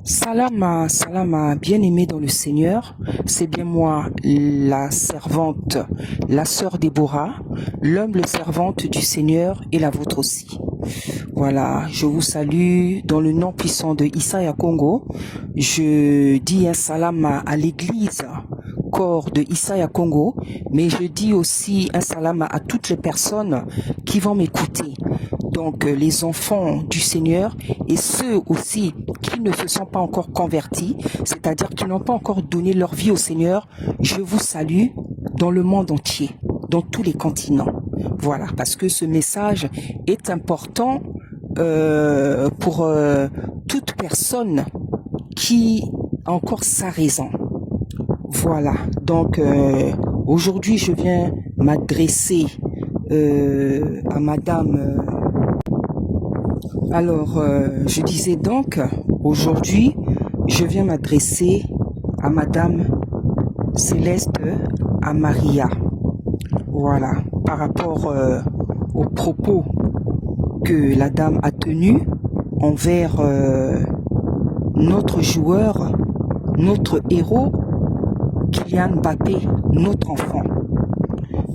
Salama, bien-aimé dans le Seigneur, c'est bien moi, la servante, la sœur Déborah, l'humble servante du Seigneur et la vôtre aussi. Voilà, je vous salue dans le nom puissant de Issa Congo. Je dis un salam à l'église corps de Issa Congo, mais je dis aussi un salam à toutes les personnes qui vont m'écouter. Donc les enfants du Seigneur et ceux aussi qui ne se sont pas encore convertis, c'est-à-dire qui n'ont pas encore donné leur vie au Seigneur, je vous salue dans le monde entier, dans tous les continents. Voilà, parce que ce message est important pour toute personne qui a encore sa raison. Voilà, donc aujourd'hui je viens m'adresser à madame... je disais donc, aujourd'hui, je viens m'adresser à Madame Céleste Amaria. Voilà, par rapport aux propos que la dame a tenus envers notre joueur, notre héros, Kylian Mbappé, notre enfant.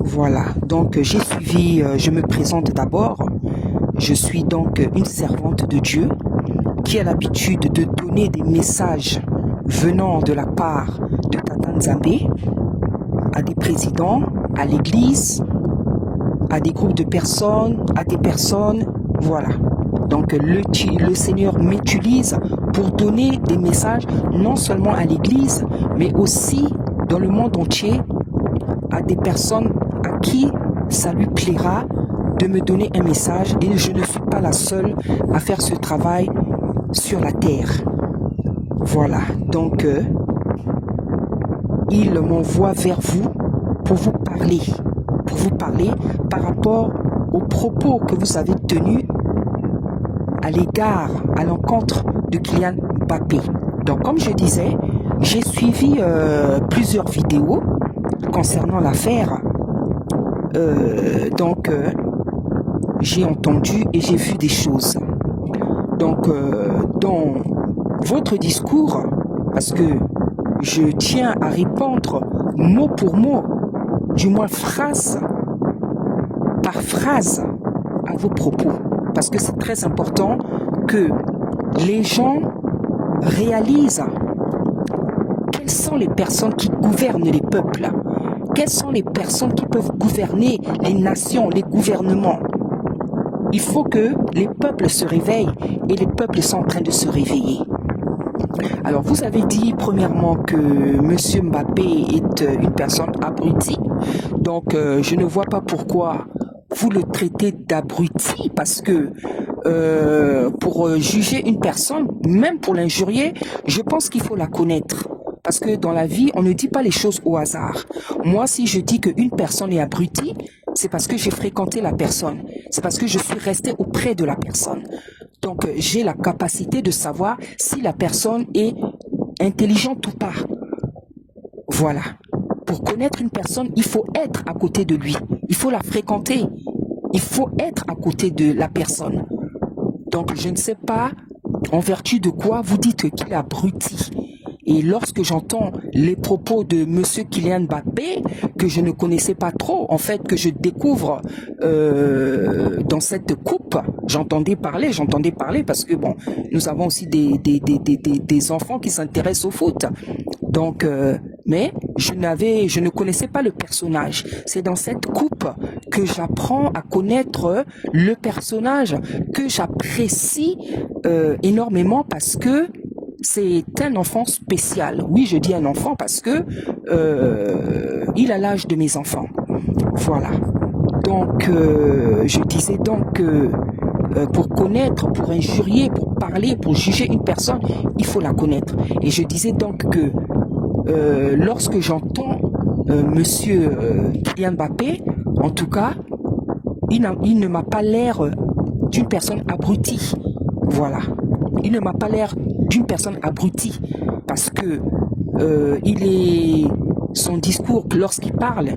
Voilà, donc j'ai suivi, je me présente d'abord. Je suis donc une servante de Dieu qui a l'habitude de donner des messages venant de la part de Tata Nzambe à des présidents, à l'église, à des groupes de personnes, à des personnes, voilà. Donc le Seigneur m'utilise pour donner des messages non seulement à l'église, mais aussi dans le monde entier à des personnes à qui ça lui plaira de me donner un message, et je ne suis pas la seule à faire ce travail sur la terre. Voilà, donc il m'envoie vers vous pour vous parler par rapport aux propos que vous avez tenus à l'égard, à l'encontre de Kylian Mbappé. Donc comme je disais, j'ai suivi plusieurs vidéos concernant l'affaire. J'ai entendu et j'ai vu des choses. Donc, dans votre discours, parce que je tiens à répondre mot pour mot, du moins phrase par phrase, à vos propos, parce que c'est très important que les gens réalisent quelles sont les personnes qui gouvernent les peuples, quelles sont les personnes qui peuvent gouverner les nations, les gouvernements. Il faut que les peuples se réveillent et les peuples sont en train de se réveiller. Alors vous avez dit premièrement que Monsieur Mbappé est une personne abrutie. Donc je ne vois pas pourquoi vous le traitez d'abruti, parce que pour juger une personne, même pour l'injurier, je pense qu'il faut la connaître. Parce que dans la vie, on ne dit pas les choses au hasard. Moi, si je dis qu'une personne est abrutie, c'est parce que j'ai fréquenté la personne. C'est parce que je suis resté auprès de la personne. Donc, j'ai la capacité de savoir si la personne est intelligente ou pas. Voilà. Pour connaître une personne, il faut être à côté de lui. Il faut la fréquenter. Il faut être à côté de la personne. Donc, je ne sais pas en vertu de quoi vous dites qu'il est abruti. Et lorsque j'entends les propos de Monsieur Kylian Mbappé, que je ne connaissais pas trop, en fait, que je découvre dans cette coupe, j'entendais parler parce que bon, nous avons aussi des enfants qui s'intéressent au foot. Donc, mais je ne connaissais pas le personnage. C'est dans cette coupe que j'apprends à connaître le personnage que j'apprécie énormément, parce que c'est un enfant spécial. Oui, je dis un enfant parce que il a l'âge de mes enfants. Voilà. Donc, je disais donc que pour connaître, pour injurier, pour parler, pour juger une personne, il faut la connaître. Et je disais donc que lorsque j'entends Monsieur Kylian Mbappé, en tout cas, il ne m'a pas l'air d'une personne abrutie. Voilà. Il ne m'a pas l'air d'une personne abrutie, parce que son discours, lorsqu'il parle,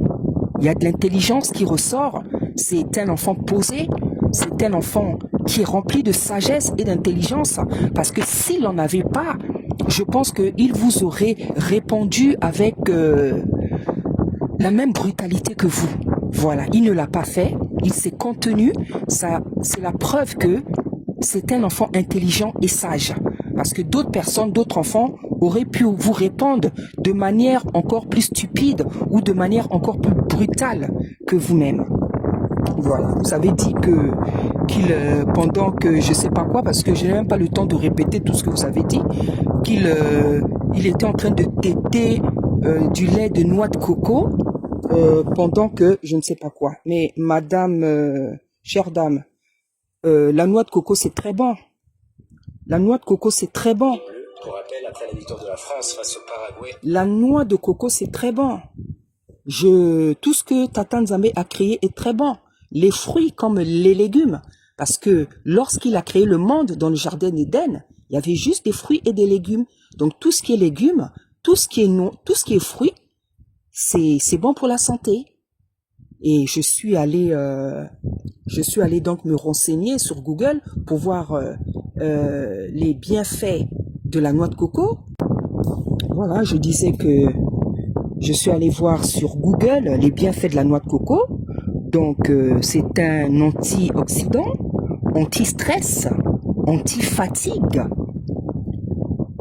il y a de l'intelligence qui ressort. C'est un enfant posé, c'est un enfant qui est rempli de sagesse et d'intelligence, parce que s'il n'en avait pas, je pense qu'il vous aurait répondu avec la même brutalité que vous. Voilà, il ne l'a pas fait, il s'est contenu, ça, c'est la preuve que c'est un enfant intelligent et sage. Parce que d'autres personnes, d'autres enfants auraient pu vous répondre de manière encore plus stupide ou de manière encore plus brutale que vous-même. Voilà, vous avez dit pendant que je sais pas quoi, parce que je n'ai même pas le temps de répéter tout ce que vous avez dit, il était en train de téter du lait de noix de coco pendant que je ne sais pas quoi. Mais madame, chère dame, la noix de coco c'est très bon. La noix de coco c'est très bon. Pour rappel, après la victoire de la France face au Paraguay. La noix de coco c'est très bon. Tout ce que Tata Nzambe a créé est très bon. Les fruits comme les légumes. Parce que lorsqu'il a créé le monde dans le jardin d'Éden, il y avait juste des fruits et des légumes. Donc tout ce qui est légumes, tout ce qui est fruits, c'est bon pour la santé. Et je suis allé donc me renseigner sur Google pour voir les bienfaits de la noix de coco. Voilà, je disais que je suis allé voir sur Google les bienfaits de la noix de coco. Donc, c'est un antioxydant, anti-stress, anti-fatigue.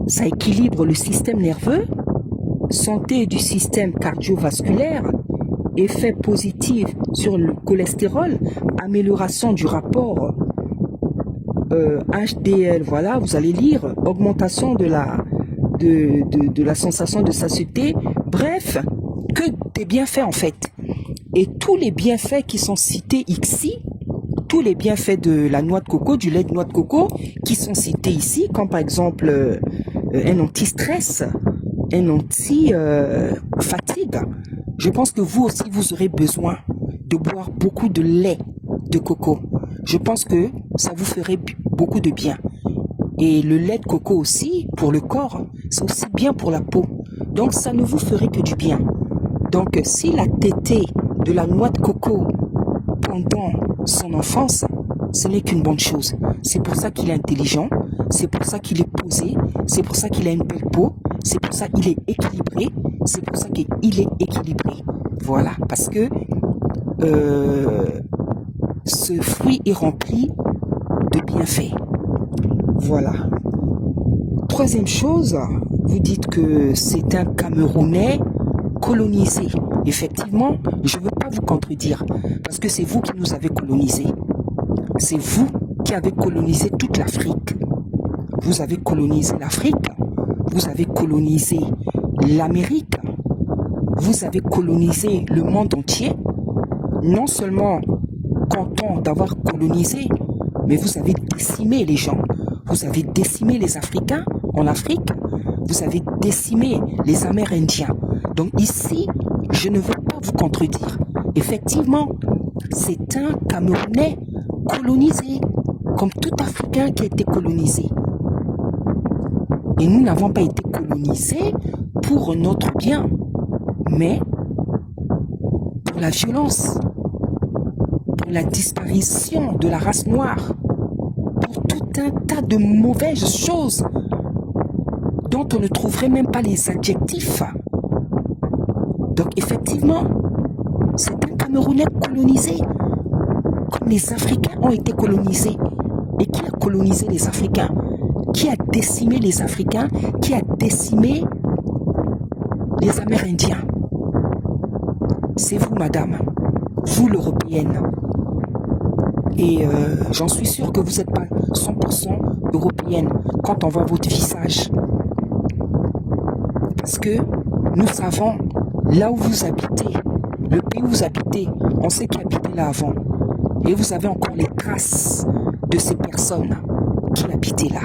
Ça équilibre le système nerveux, santé du système cardiovasculaire, effet positif sur le cholestérol, amélioration du rapport HDL. Voilà, vous allez lire, augmentation de la sensation de satiété. Bref, que des bienfaits en fait. Et tous les bienfaits qui sont cités ici, tous les bienfaits de la noix de coco, du lait de noix de coco, qui sont cités ici, comme par exemple un anti-stress, un anti-fatigue, je pense que vous aussi, vous aurez besoin de boire beaucoup de lait de coco. Je pense que ça vous ferait beaucoup de bien. Et le lait de coco aussi, pour le corps, c'est aussi bien pour la peau. Donc, ça ne vous ferait que du bien. Donc, s'il a tété de la noix de coco pendant son enfance, ce n'est qu'une bonne chose. C'est pour ça qu'il est intelligent, c'est pour ça qu'il est posé, c'est pour ça qu'il a une belle peau, c'est pour ça qu'il est équilibré, c'est pour ça qu'il est équilibré. Voilà, parce que ce fruit est rempli de bienfaits. Voilà. Troisième chose, vous dites que c'est un Camerounais colonisé. Effectivement, je ne veux pas vous contredire, parce que c'est vous qui nous avez colonisés. C'est vous qui avez colonisé toute l'Afrique. Vous avez colonisé l'Afrique, vous avez colonisé l'Amérique, vous avez colonisé le monde entier. Non seulement content d'avoir colonisé, mais vous avez décimé les gens. Vous avez décimé les Africains en Afrique, vous avez décimé les Amérindiens. Donc ici, je ne veux pas vous contredire. Effectivement, c'est un Camerounais colonisé, comme tout Africain qui a été colonisé. Et nous n'avons pas été colonisés pour notre bien, mais pour la violence, pour la disparition de la race noire, pour tout un tas de mauvaises choses dont on ne trouverait même pas les adjectifs. Donc effectivement, c'est un Camerounais colonisé, comme les Africains ont été colonisés. Et qui a colonisé les Africains? Qui a décimé les Africains? Qui a décimé les Amérindiens? C'est vous, madame, vous l'Européenne. Et j'en suis sûr que vous n'êtes pas 100% européenne quand on voit votre visage. Parce que nous savons là où vous habitez, le pays où vous habitez, on sait qui habitait là avant. Et vous avez encore les traces de ces personnes qui habitaient là.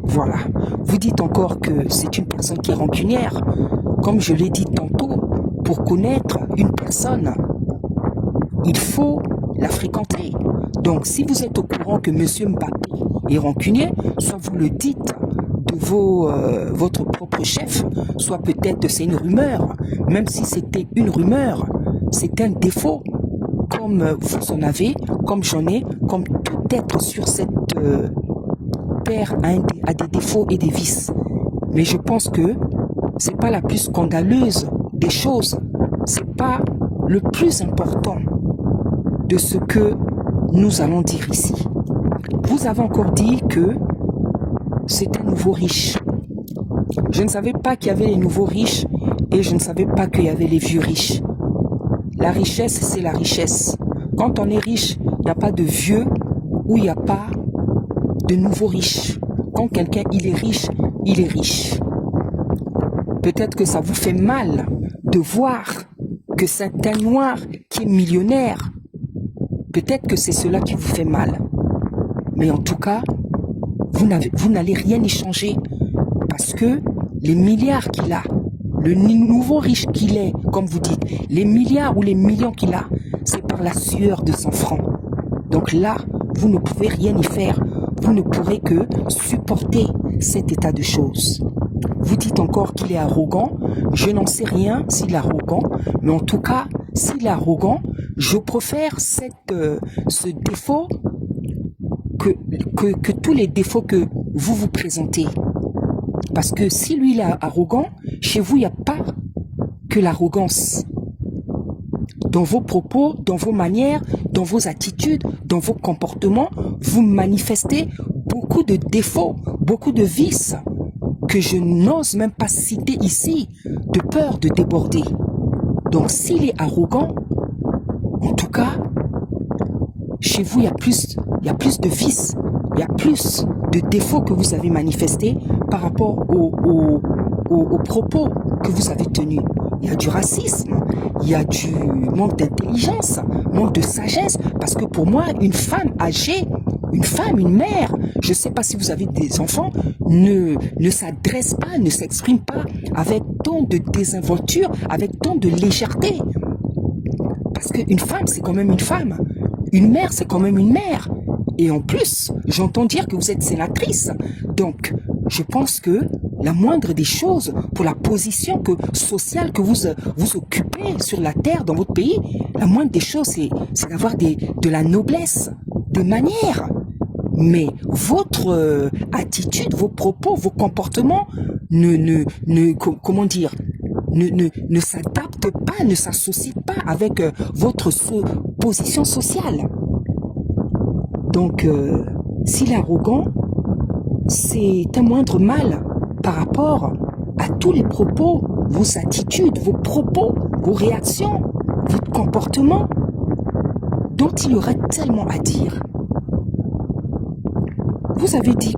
Voilà. Vous dites encore que c'est une personne qui est rancunière. Comme je l'ai dit tantôt, pour connaître une personne, il faut la fréquenter. Donc, si vous êtes au courant que M. Mbappé est rancunier, soit vous le dites de votre propre chef, soit peut-être c'est une rumeur. Même si c'était une rumeur, c'est un défaut. comme vous en avez, comme j'en ai, comme tout être sur cette terre a des défauts et des vices. Mais je pense que c'est pas la plus scandaleuse des choses. C'est pas le plus important de ce que nous allons dire ici. Vous avez encore dit que c'est un nouveau riche. Je ne savais pas qu'il y avait les nouveaux riches et je ne savais pas qu'il y avait les vieux riches. La richesse, c'est la richesse. Quand on est riche, il n'y a pas de vieux ou il n'y a pas de nouveaux riches. Quand quelqu'un il est riche, il est riche. Peut-être que ça vous fait mal de voir que c'est un noir qui est millionnaire. Peut-être que c'est cela qui vous fait mal. Mais en tout cas, vous n'allez rien y changer. Parce que les milliards qu'il a, le nouveau riche qu'il est, comme vous dites, les milliards ou les millions qu'il a, c'est par la sueur de son front. Donc là, vous ne pouvez rien y faire. Vous ne pourrez que supporter cet état de choses. Vous dites encore qu'il est arrogant. Je n'en sais rien s'il est arrogant. Mais en tout cas, s'il est arrogant, je préfère ce défaut que tous les défauts que vous vous présentez. Parce que si lui il est arrogant, chez vous il n'y a pas que l'arrogance. Dans vos propos, dans vos manières, dans vos attitudes, dans vos comportements, vous manifestez beaucoup de défauts, beaucoup de vices que je n'ose même pas citer ici, de peur de déborder. Donc s'il est arrogant, en tout cas, chez vous il y a plus de vices, il y a plus de défauts que vous avez manifestés par rapport aux propos que vous avez tenus. Il y a du racisme, il y a du manque d'intelligence, manque de sagesse, parce que pour moi, une femme âgée, une femme, une mère, je ne sais pas si vous avez des enfants, ne s'adresse pas, ne s'exprime pas avec tant de désinvolture, avec tant de légèreté. Parce qu'une femme, c'est quand même une femme. Une mère, c'est quand même une mère. Et en plus, j'entends dire que vous êtes sénatrice. Donc, je pense que la moindre des choses, pour la position sociale que vous occupez sur la terre, dans votre pays, la moindre des choses, c'est d'avoir de la noblesse, des manières. Mais votre attitude, vos propos, vos comportements comment dire, ne s'adaptent pas, ne s'associent pas avec votre position sociale. Donc, s'il est arrogant, c'est un moindre mal par rapport à tous les propos, vos attitudes, vos propos, vos réactions, votre comportement, dont il y aurait tellement à dire. Vous avez dit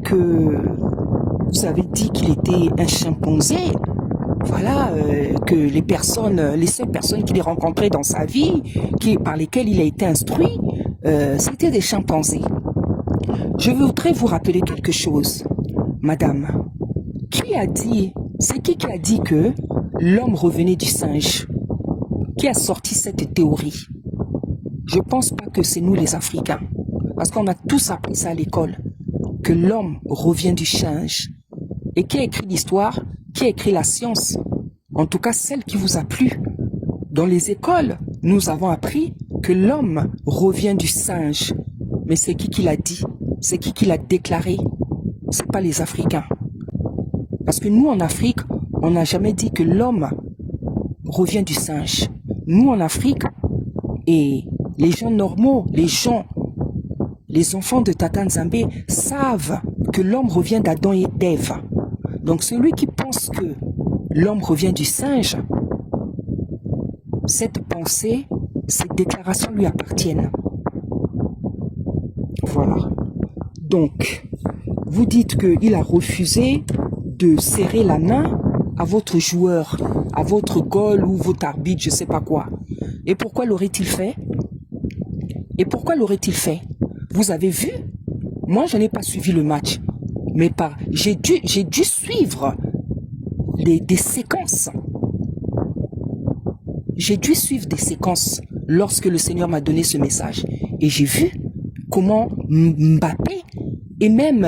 qu'il était un chimpanzé. Voilà, que les seules personnes qu'il ait rencontrées dans sa vie, par lesquelles il a été instruit, c'était des chimpanzés. Je voudrais vous rappeler quelque chose, madame. C'est qui a dit que l'homme revenait du singe? Qui a sorti cette théorie? Je pense pas que c'est nous les Africains, parce qu'on a tous appris ça à l'école, que l'homme revient du singe. Et qui a écrit l'histoire? Qui a écrit la science? En tout cas, celle qui vous a plu. Dans les écoles, nous avons appris que l'homme revient du singe. Mais c'est qui l'a dit? C'est qui l'a déclaré? C'est pas les Africains. Parce que nous, en Afrique, on n'a jamais dit que l'homme revient du singe. Nous, en Afrique, et les gens normaux, les enfants de Tata Nzambe savent que l'homme revient d'Adam et d'Ève. Donc celui qui pense que l'homme revient du singe, cette pensée, cette déclaration lui appartiennent. Voilà. Donc, vous dites qu'il a refusé de serrer la main à votre joueur, à votre goal ou votre arbitre, je ne sais pas quoi. Et pourquoi l'aurait-il fait? Vous avez vu? Moi, je n'ai pas suivi le match. Mais j'ai dû suivre des séquences. J'ai dû suivre des séquences lorsque le Seigneur m'a donné ce message. Et j'ai vu comment Mbappé et même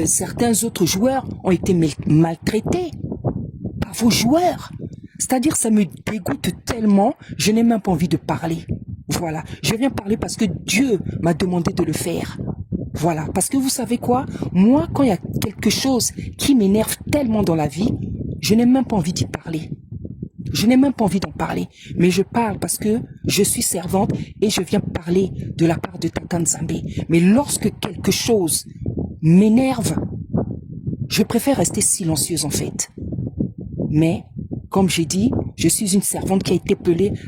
certains autres joueurs ont été maltraités par vos joueurs. C'est-à-dire, ça me dégoûte tellement, je n'ai même pas envie de parler. Voilà, je viens parler parce que Dieu m'a demandé de le faire. Voilà, parce que vous savez quoi? Moi, quand il y a quelque chose qui m'énerve tellement dans la vie, je n'ai même pas envie d'y parler. Je n'ai même pas envie d'en parler. Mais je parle parce que je suis servante et je viens parler de la part de Tata Nzambe. Mais lorsque quelque chose m'énerve, je préfère rester silencieuse en fait. Mais, comme j'ai dit, je suis une servante qui a été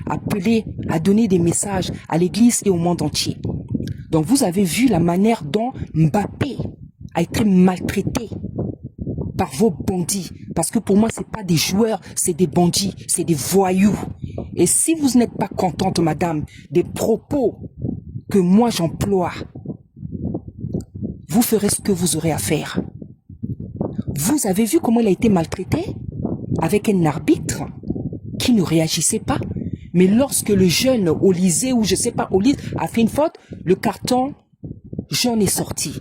appelée à donner des messages à l'église et au monde entier. Donc vous avez vu la manière dont Mbappé a été maltraité par vos bandits. Parce que pour moi, ce n'est pas des joueurs, c'est des bandits, c'est des voyous. Et si vous n'êtes pas contente, madame, des propos que moi j'emploie, vous ferez ce que vous aurez à faire. Vous avez vu comment il a été maltraité avec un arbitre qui ne réagissait pas. Mais lorsque le jeune au lycée, ou je sais pas, au lycée, a fait une faute, le carton jaune est sorti.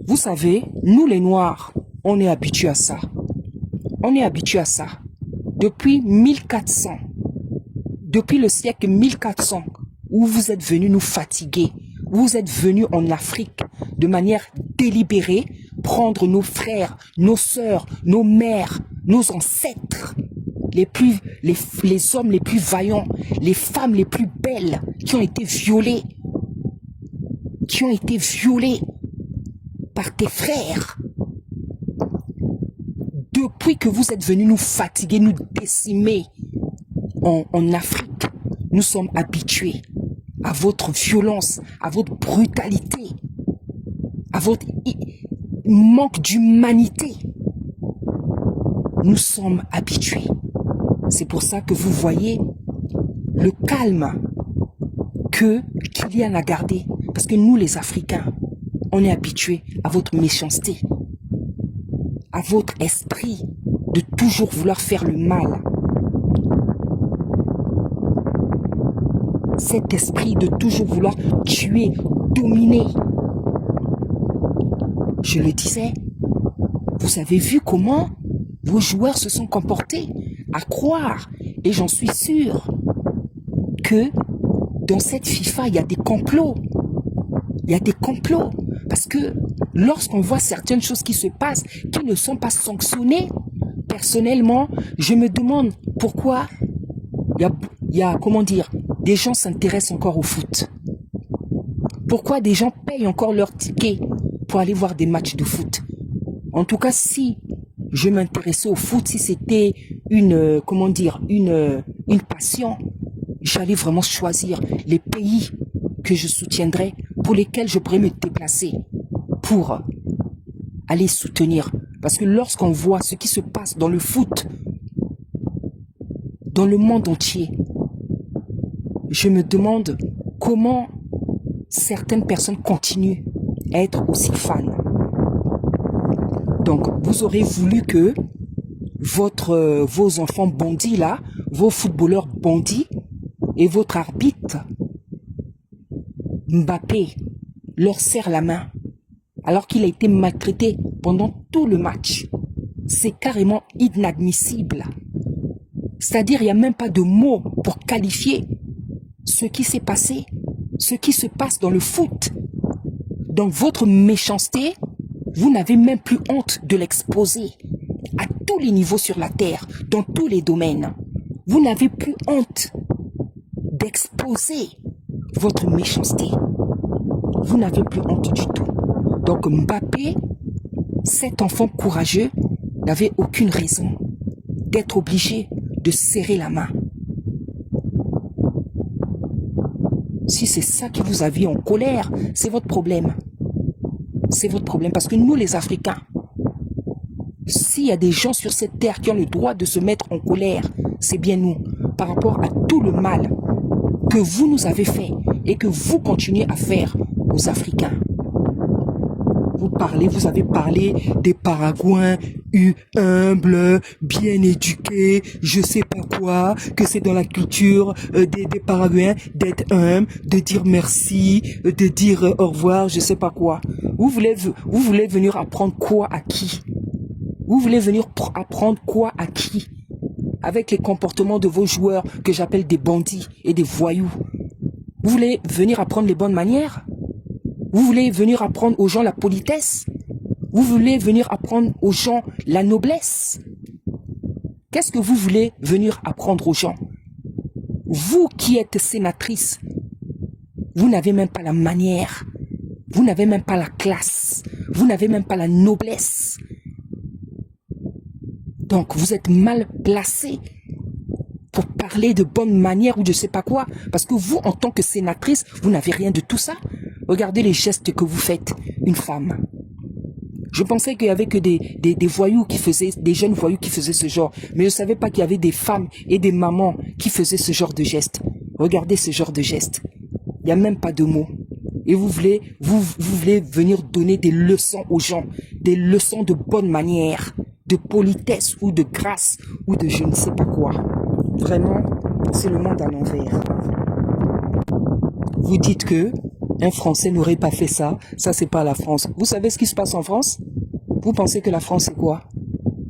Vous savez, nous les Noirs, on est habitués à ça. On est habitués à ça. Depuis 1400, depuis le siècle 1400, où vous êtes venus nous fatiguer, vous êtes venus en Afrique de manière délibérée prendre nos frères, nos sœurs, nos mères, nos ancêtres, les hommes les plus vaillants, les femmes les plus belles qui ont été violées par tes frères. Depuis que vous êtes venus nous fatiguer, nous décimer en Afrique, nous sommes habitués à votre violence, à votre brutalité, à votre manque d'humanité. Nous sommes habitués. C'est pour ça que vous voyez le calme que Kylian a gardé. Parce que nous, les Africains, on est habitués à votre méchanceté, à votre esprit de toujours vouloir faire le mal. Cet esprit de toujours vouloir tuer, dominer. Je le disais, vous avez vu comment vos joueurs se sont comportés, à croire, et j'en suis sûr, que dans cette FIFA, il y a des complots. Il y a des complots. Parce que lorsqu'on voit certaines choses qui se passent, qui ne sont pas sanctionnées, personnellement, je me demande pourquoi comment dire, des gens s'intéressent encore au foot. Pourquoi des gens payent encore leur ticket pour aller voir des matchs de foot. En tout cas, si je m'intéressais au foot, si c'était une passion, j'allais vraiment choisir les pays que je soutiendrais, pour lesquels je pourrais me déplacer pour aller soutenir. Parce que lorsqu'on voit ce qui se passe dans le foot, dans le monde entier, je me demande comment certaines personnes continuent à être aussi fans. Donc, vous aurez voulu que vos enfants bandits là, vos footballeurs bandits et votre arbitre Mbappé leur serre la main alors qu'il a été maltraité pendant tout le match. C'est carrément inadmissible. C'est-à-dire, il n'y a même pas de mots pour qualifier ce qui s'est passé, ce qui se passe dans le foot. Dans votre méchanceté, vous n'avez même plus honte de l'exposer à tous les niveaux sur la terre, dans tous les domaines. Vous n'avez plus honte d'exposer votre méchanceté. Vous n'avez plus honte du tout. Donc Mbappé, cet enfant courageux, n'avait aucune raison d'être obligé de serrer la main. Si c'est ça qui vous a mis en colère, c'est votre problème. C'est votre problème. Parce que nous, les Africains, s'il y a des gens sur cette terre qui ont le droit de se mettre en colère, c'est bien nous. Par rapport à tout le mal que vous nous avez fait et que vous continuez à faire aux Africains. Vous avez parlé des Paraguayens humbles, bien éduqués, je sais pas quoi, que c'est dans la culture des Paraguayens d'être humble, de dire merci, de dire au revoir, je sais pas quoi. Vous voulez venir apprendre quoi à qui? Vous voulez venir apprendre quoi à qui? Avec les comportements de vos joueurs que j'appelle des bandits et des voyous. Vous voulez venir apprendre les bonnes manières? Vous voulez venir apprendre aux gens la politesse? Vous voulez venir apprendre aux gens la noblesse? Qu'est-ce que vous voulez venir apprendre aux gens? Vous qui êtes sénatrice, vous n'avez même pas la manière, vous n'avez même pas la classe, vous n'avez même pas la noblesse. Donc vous êtes mal placé pour parler de bonne manière ou je ne sais pas quoi. Parce que vous, en tant que sénatrice, vous n'avez rien de tout ça. Regardez les gestes que vous faites, une femme. Je pensais qu'il y avait que des voyous qui faisaient, des jeunes voyous qui faisaient ce genre. Mais je ne savais pas qu'il y avait des femmes et des mamans qui faisaient ce genre de gestes. Regardez ce genre de gestes. Il n'y a même pas de mots. Et vous voulez venir donner des leçons aux gens. Des leçons de bonne manière, de politesse ou de grâce ou de je ne sais pas quoi. Vraiment, c'est le monde à l'envers. Vous dites que un Français n'aurait pas fait ça. Ça, c'est pas la France. Vous savez ce qui se passe en France? Vous pensez que la France, c'est quoi?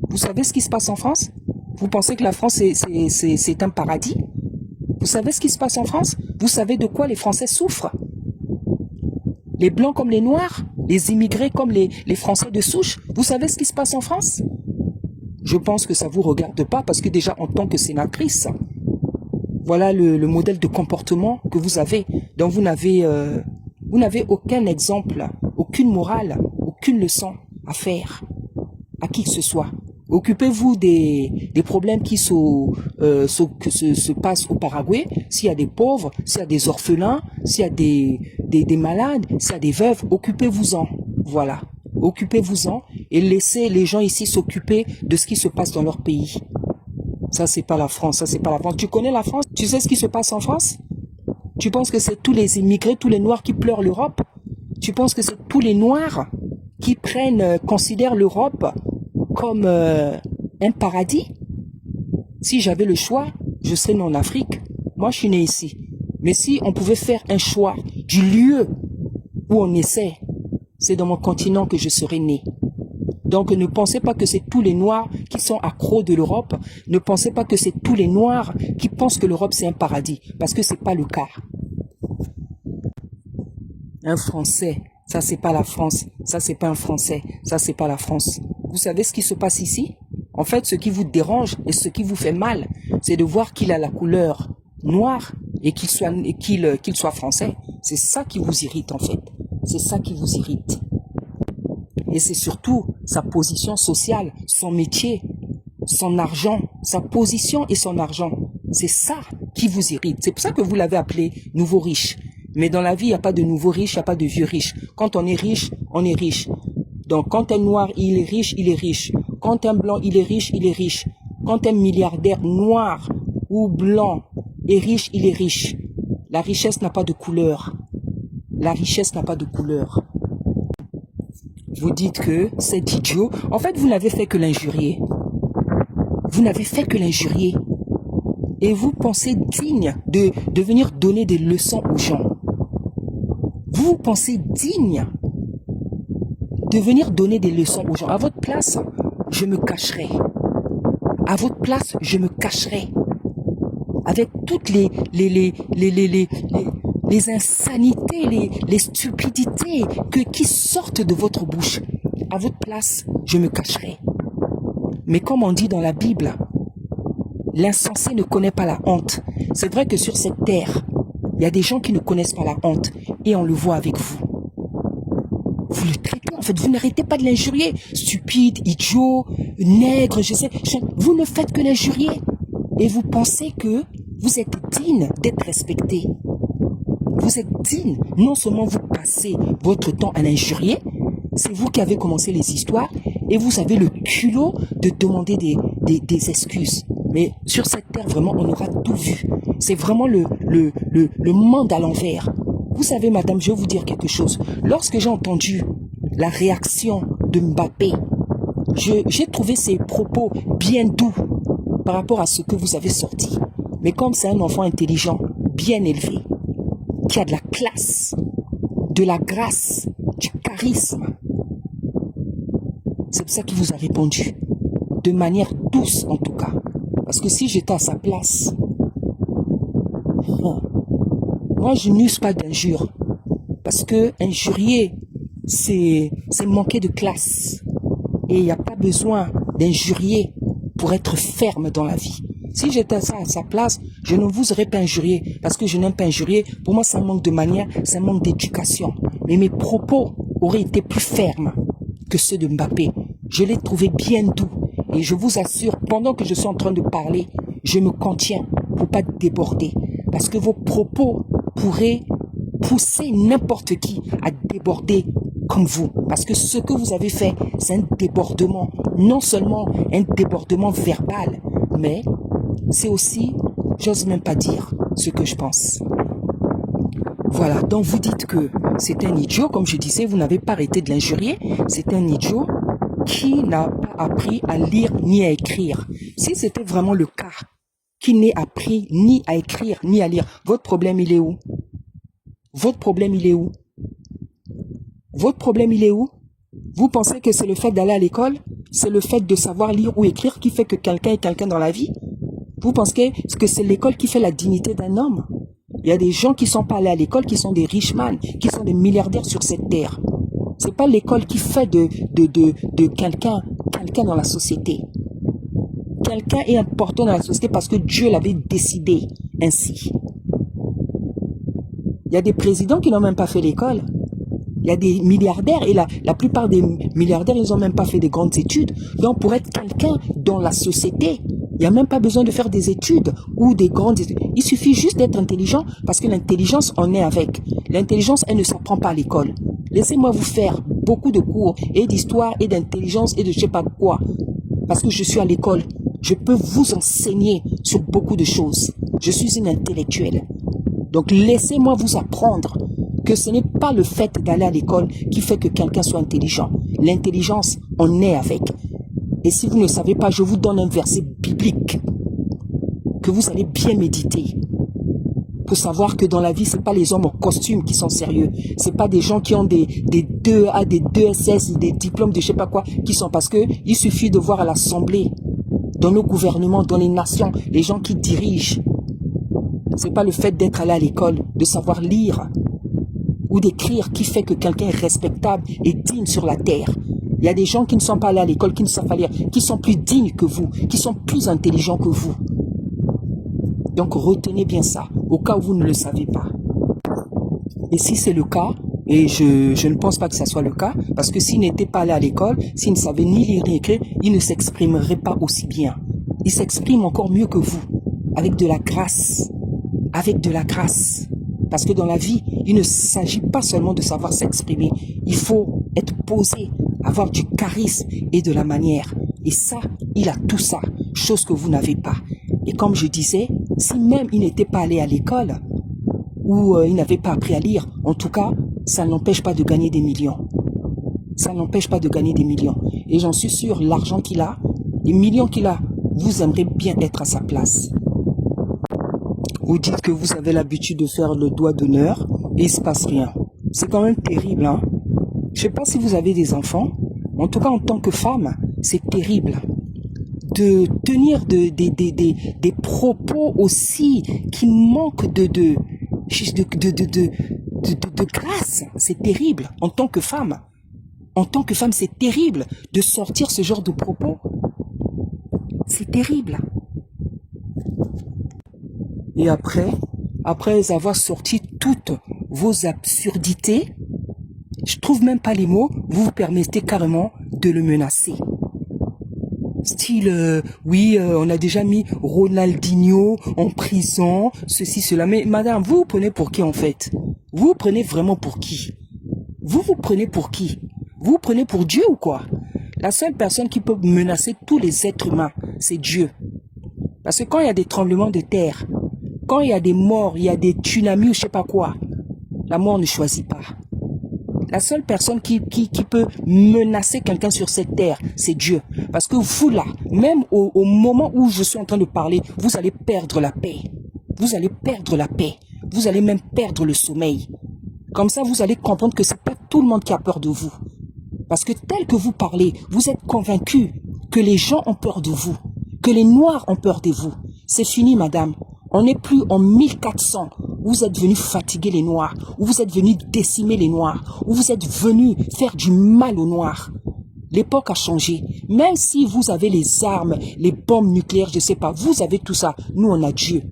Vous savez ce qui se passe en France? Vous pensez que la France, c'est un paradis? Vous savez ce qui se passe en France? Vous savez de quoi les Français souffrent? Les Blancs comme les Noirs? Les immigrés comme les Français de souche? Vous savez ce qui se passe en France? Je pense que ça ne vous regarde pas parce que déjà en tant que sénatrice, voilà le modèle de comportement que vous avez. Donc vous n'avez aucun exemple, aucune morale, aucune leçon à faire à qui que ce soit. Occupez-vous des problèmes qui se passent au Paraguay. S'il y a des pauvres, s'il y a des orphelins, s'il y a des malades, s'il y a des veuves, occupez-vous-en. Voilà. Occupez-vous-en et laissez les gens ici s'occuper de ce qui se passe dans leur pays. Ça, c'est pas la France. Ça, c'est pas la France. Tu connais la France? Tu sais ce qui se passe en France? Tu penses que c'est tous les immigrés, tous les Noirs qui pleurent l'Europe? Tu penses que c'est tous les Noirs qui considèrent l'Europe comme un paradis? Si j'avais le choix, je serais né en Afrique. Moi, je suis né ici. Mais si on pouvait faire un choix du lieu où on essaie, c'est dans mon continent que je serais né. Donc ne pensez pas que c'est tous les Noirs qui sont accros de l'Europe. Ne pensez pas que c'est tous les Noirs qui pensent que l'Europe c'est un paradis. Parce que c'est pas le cas. Un Français, ça c'est pas la France. Ça c'est pas un Français. Ça c'est pas la France. Vous savez ce qui se passe ici? En fait, ce qui vous dérange et ce qui vous fait mal, c'est de voir qu'il a la couleur noire et qu'il soit français. C'est ça qui vous irrite en fait. C'est ça qui vous irrite. Et c'est surtout sa position sociale, son métier, son argent, sa position et son argent. C'est ça qui vous irrite. C'est pour ça que vous l'avez appelé nouveau riche. Mais dans la vie, il n'y a pas de nouveau riche, il n'y a pas de vieux riche. Quand on est riche, on est riche. Donc quand un noir, il est riche, il est riche. Quand un blanc, il est riche, il est riche. Quand un milliardaire noir ou blanc est riche, il est riche. La richesse n'a pas de couleur. La richesse n'a pas de couleur. Vous dites que c'est idiot. En fait, vous n'avez fait que l'injurier. Vous n'avez fait que l'injurier. Et vous pensez digne de venir donner des leçons aux gens. Vous pensez digne de venir donner des leçons aux gens. À votre place, je me cacherai. À votre place, je me cacherai. Avec toutes les insanités, les stupidités qui sortent de votre bouche. À votre place, je me cacherai. Mais comme on dit dans la Bible, l'insensé ne connaît pas la honte. C'est vrai que sur cette terre, il y a des gens qui ne connaissent pas la honte. Et on le voit avec vous. Vous le traitez, en fait, vous n'arrêtez pas de l'injurier. Stupide, idiot, nègre, je sais. Vous ne faites que l'injurier. Et vous pensez que vous êtes digne d'être respecté. Vous êtes digne. Non seulement vous passez votre temps à l'injurier, c'est vous qui avez commencé les histoires et vous avez le culot de demander des excuses. Mais sur cette terre, vraiment, on aura tout vu. C'est vraiment le monde à l'envers. Vous savez, madame, je vais vous dire quelque chose. Lorsque j'ai entendu la réaction de Mbappé, j'ai trouvé ses propos bien doux par rapport à ce que vous avez sorti. Mais comme c'est un enfant intelligent, bien élevé, qui a de la classe, de la grâce, du charisme, c'est pour ça qu'il vous a répondu. De manière douce, en tout cas. Parce que si j'étais à sa place, Moi, je n'use pas d'injures. Parce que injurier, c'est manquer de classe. Et il n'y a pas besoin d'injurier pour être ferme dans la vie. Si j'étais à sa place, je ne vous aurais pas injurié. Parce que je n'aime pas injurier. Pour moi, c'est un manque de manière, c'est un manque d'éducation. Mais mes propos auraient été plus fermes que ceux de Mbappé. Je l'ai trouvé bien doux. Et je vous assure, pendant que je suis en train de parler, je me contiens pour pas déborder. Parce que vos propos pourraient pousser n'importe qui à déborder comme vous. Parce que ce que vous avez fait, c'est un débordement. Non seulement un débordement verbal, mais c'est aussi, j'ose même pas dire ce que je pense. Voilà, donc vous dites que c'est un idiot, comme je disais, vous n'avez pas arrêté de l'injurier. C'est un idiot qui n'a pas appris à lire ni à écrire. Si c'était vraiment le cas, qui n'ait appris ni à écrire ni à lire, votre problème il est où? Votre problème il est où? Votre problème il est où? Vous pensez que c'est le fait d'aller à l'école? C'est le fait de savoir lire ou écrire qui fait que quelqu'un est quelqu'un dans la vie? Vous pensez que c'est l'école qui fait la dignité d'un homme? Il y a des gens qui ne sont pas allés à l'école, qui sont des richemans, qui sont des milliardaires sur cette terre. C'est pas l'école qui fait de quelqu'un dans la société. Quelqu'un est important dans la société parce que Dieu l'avait décidé ainsi. Il y a des présidents qui n'ont même pas fait l'école. Il y a des milliardaires et la plupart des milliardaires, ils n'ont même pas fait de grandes études. Donc pour être quelqu'un dans la société, il n'y a même pas besoin de faire des études ou des grandes études. Il suffit juste d'être intelligent parce que l'intelligence, on est avec. L'intelligence, elle ne s'apprend pas à l'école. Laissez-moi vous faire beaucoup de cours et d'histoire et d'intelligence et de je sais pas quoi. Parce que je suis à l'école. Je peux vous enseigner sur beaucoup de choses. Je suis une intellectuelle. Donc laissez-moi vous apprendre que ce n'est pas le fait d'aller à l'école qui fait que quelqu'un soit intelligent. L'intelligence, on est avec. Et si vous ne savez pas, je vous donne un verset biblique que vous allez bien méditer. Pour savoir que dans la vie, ce n'est pas les hommes en costume qui sont sérieux. Ce n'est pas des gens qui ont des 2A, des 2SS, des diplômes de je ne sais pas quoi, qui sont parce que il suffit de voir à l'Assemblée, dans nos gouvernements, dans les nations, les gens qui dirigent. Ce n'est pas le fait d'être allé à l'école, de savoir lire ou d'écrire qui fait que quelqu'un est respectable et digne sur la terre. Il y a des gens qui ne sont pas allés à l'école, qui ne savent pas lire, qui sont plus dignes que vous, qui sont plus intelligents que vous. Donc retenez bien ça, au cas où vous ne le savez pas. Et si c'est le cas, et je ne pense pas que ça soit le cas, parce que s'il n'était pas allé à l'école, s'il ne savait ni lire ni écrire, il ne s'exprimerait pas aussi bien. Il s'exprime encore mieux que vous, avec de la grâce. Avec de la grâce. Parce que dans la vie, il ne s'agit pas seulement de savoir s'exprimer. Il faut être posé, avoir du charisme et de la manière. Et ça, il a tout ça, chose que vous n'avez pas. Et comme je disais, si même il n'était pas allé à l'école, ou il n'avait pas appris à lire, en tout cas, ça n'empêche pas de gagner des millions. Ça n'empêche pas de gagner des millions. Et j'en suis sûr, l'argent qu'il a, les millions qu'il a, vous aimeriez bien être à sa place. Vous dites que vous avez l'habitude de faire le doigt d'honneur et il ne se passe rien. C'est quand même terrible, hein? Je ne sais pas si vous avez des enfants, mais en tout cas en tant que femme, c'est terrible de tenir des propos aussi qui manquent de grâce. C'est terrible en tant que femme. En tant que femme, c'est terrible de sortir ce genre de propos. C'est terrible. Et après avoir sorti toutes vos absurdités, je trouve même pas les mots, vous vous permettez carrément de le menacer. Style, oui, on a déjà mis Ronaldinho en prison, ceci, cela. Mais madame, vous vous prenez pour qui en fait? Vous vous prenez vraiment pour qui? Vous vous prenez pour qui? Vous vous prenez pour Dieu ou quoi? La seule personne qui peut menacer tous les êtres humains, c'est Dieu. Parce que quand il y a des tremblements de terre, quand il y a des morts, il y a des tsunamis ou je sais pas quoi, la mort ne choisit pas. La seule personne qui peut menacer quelqu'un sur cette terre, c'est Dieu. Parce que vous là, même au moment où je suis en train de parler, vous allez perdre la paix. Vous allez perdre la paix. Vous allez même perdre le sommeil. Comme ça, vous allez comprendre que c'est pas tout le monde qui a peur de vous. Parce que tel que vous parlez, vous êtes convaincu que les gens ont peur de vous, que les Noirs ont peur de vous. C'est fini, madame. On n'est plus en 1400, où vous êtes venus fatiguer les Noirs, où vous êtes venus décimer les Noirs, où vous êtes venus faire du mal aux Noirs. L'époque a changé. Même si vous avez les armes, les bombes nucléaires, je ne sais pas, vous avez tout ça. Nous, on a Dieu.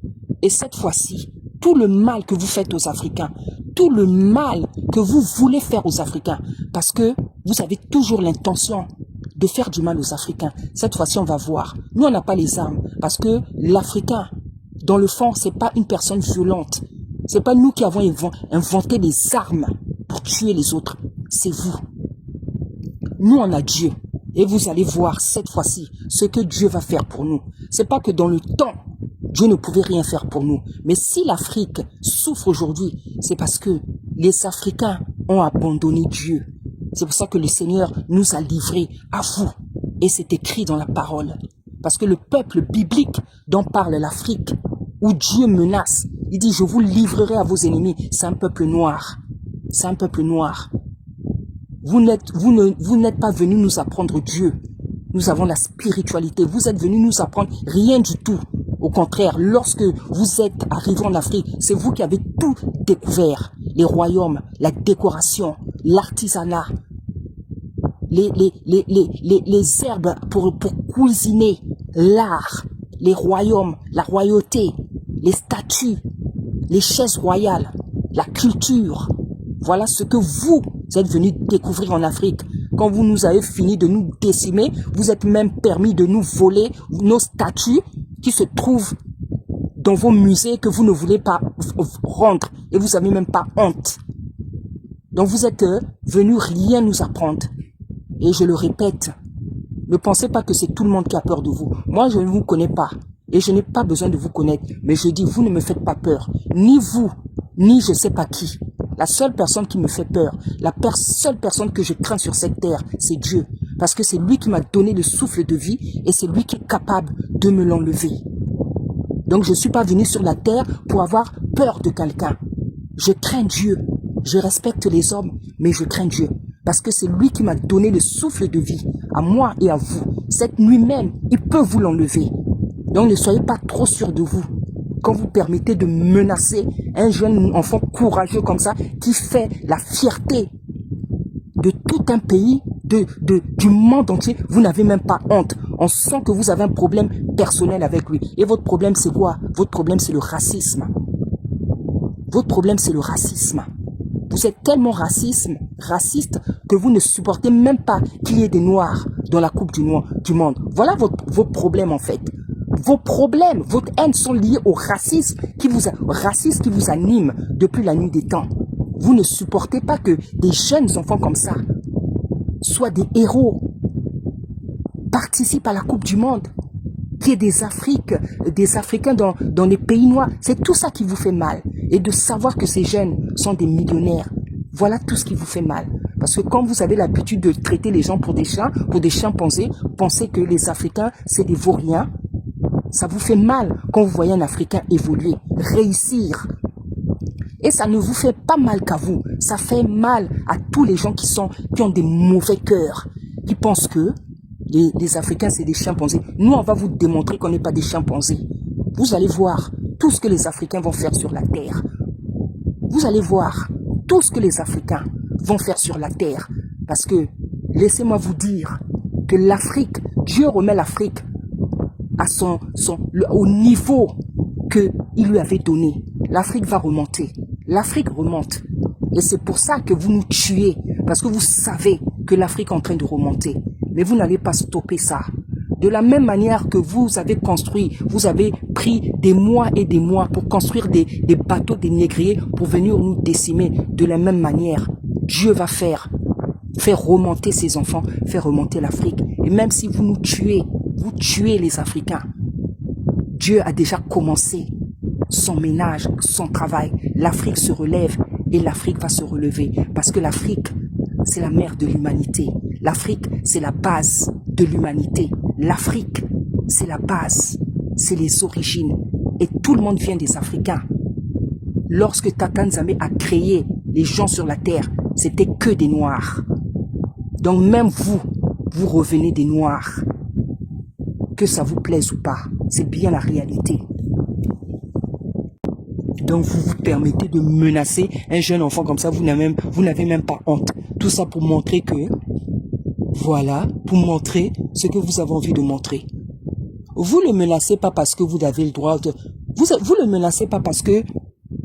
Et cette fois-ci, tout le mal que vous faites aux Africains, tout le mal que vous voulez faire aux Africains, parce que vous avez toujours l'intention de faire du mal aux Africains. Cette fois-ci, on va voir. Nous, on n'a pas les armes, parce que l'Africain, dans le fond, c'est pas une personne violente. C'est pas nous qui avons inventé les armes pour tuer les autres. C'est vous. Nous, on a Dieu. Et vous allez voir cette fois-ci ce que Dieu va faire pour nous. C'est pas que dans le temps, Dieu ne pouvait rien faire pour nous. Mais si l'Afrique souffre aujourd'hui, c'est parce que les Africains ont abandonné Dieu. C'est pour ça que le Seigneur nous a livrés à vous. Et c'est écrit dans la parole. Parce que le peuple biblique dont parle l'Afrique, où Dieu menace, il dit, je vous livrerai à vos ennemis. C'est un peuple noir. C'est un peuple noir. Vous n'êtes pas venus nous apprendre Dieu. Nous avons la spiritualité. Vous êtes venus nous apprendre rien du tout. Au contraire, lorsque vous êtes arrivés en Afrique, c'est vous qui avez tout découvert. Les royaumes, la décoration, l'artisanat, les herbes pour cuisiner, l'art, les royaumes, la royauté, les statues, les chaises royales, la culture. Voilà ce que vous êtes venus découvrir en Afrique. Quand vous nous avez fini de nous décimer, vous êtes même permis de nous voler nos statues qui se trouvent dans vos musées que vous ne voulez pas rendre. Et vous n'avez même pas honte. Donc vous êtes venus rien nous apprendre. Et je le répète, ne pensez pas que c'est tout le monde qui a peur de vous. Moi, je ne vous connais pas. Et je n'ai pas besoin de vous connaître. Mais je dis, vous ne me faites pas peur. Ni vous, ni je ne sais pas qui. La seule personne qui me fait peur, la seule personne que je crains sur cette terre, c'est Dieu. Parce que c'est lui qui m'a donné le souffle de vie et c'est lui qui est capable de me l'enlever. Donc je ne suis pas venu sur la terre pour avoir peur de quelqu'un. Je crains Dieu. Je respecte les hommes, mais je crains Dieu. Parce que c'est lui qui m'a donné le souffle de vie, à moi et à vous. Cette nuit même, il peut vous l'enlever. Donc ne soyez pas trop sûr de vous. Quand vous permettez de menacer un jeune enfant courageux comme ça, qui fait la fierté de tout un pays, du monde entier, vous n'avez même pas honte. On sent que vous avez un problème personnel avec lui. Et votre problème, c'est quoi? Votre problème, c'est le racisme. Votre problème, c'est le racisme. Vous êtes tellement raciste que vous ne supportez même pas qu'il y ait des Noirs dans la Coupe du Monde. Voilà vos problèmes en fait. Vos problèmes, votre haine sont liés au racisme qui vous anime depuis la nuit des temps. Vous ne supportez pas que des jeunes enfants comme ça soient des héros, participent à la Coupe du Monde, qu'il y ait des Africains dans les pays noirs. C'est tout ça qui vous fait mal. Et de savoir que ces jeunes sont des millionnaires, voilà tout ce qui vous fait mal. Parce que quand vous avez l'habitude de traiter les gens pour des chats, pour des chimpanzés, pensez que les Africains, c'est des vauriens. Ça vous fait mal quand vous voyez un Africain évoluer, réussir. Et ça ne vous fait pas mal qu'à vous. Ça fait mal à tous les gens qui ont des mauvais cœurs, qui pensent que les Africains, c'est des chimpanzés. Nous, on va vous démontrer qu'on n'est pas des chimpanzés. Vous allez voir tout ce que les Africains vont faire sur la terre. Vous allez voir tout ce que les Africains vont faire sur la terre. Parce que, laissez-moi vous dire que l'Afrique, Dieu remet l'Afrique au niveau qu'il lui avait donné. L'Afrique va remonter. L'Afrique remonte. Et c'est pour ça que vous nous tuez. Parce que vous savez que l'Afrique est en train de remonter. Mais vous n'allez pas stopper ça. De la même manière que vous avez construit, vous avez pris des mois et des mois pour construire des bateaux, des négriers pour venir nous décimer. De la même manière, Dieu va faire remonter ses enfants, faire remonter l'Afrique. Et même si vous nous tuez, vous tuez les Africains. Dieu a déjà commencé son ménage, son travail. L'Afrique se relève et l'Afrique va se relever. Parce que l'Afrique, c'est la mère de l'humanité. L'Afrique, c'est la base de l'humanité. L'Afrique, c'est la base, c'est les origines. Et tout le monde vient des Africains. Lorsque Tata Nzambe a créé les gens sur la terre, c'était que des Noirs. Donc même vous revenez des Noirs. Que ça vous plaise ou pas, c'est bien la réalité. Donc vous vous permettez de menacer un jeune enfant comme ça, vous n'avez même pas honte. Tout ça pour montrer que, voilà, pour montrer ce que vous avez envie de montrer. Vous le menacez pas parce que vous avez le droit de... Vous le menacez pas parce que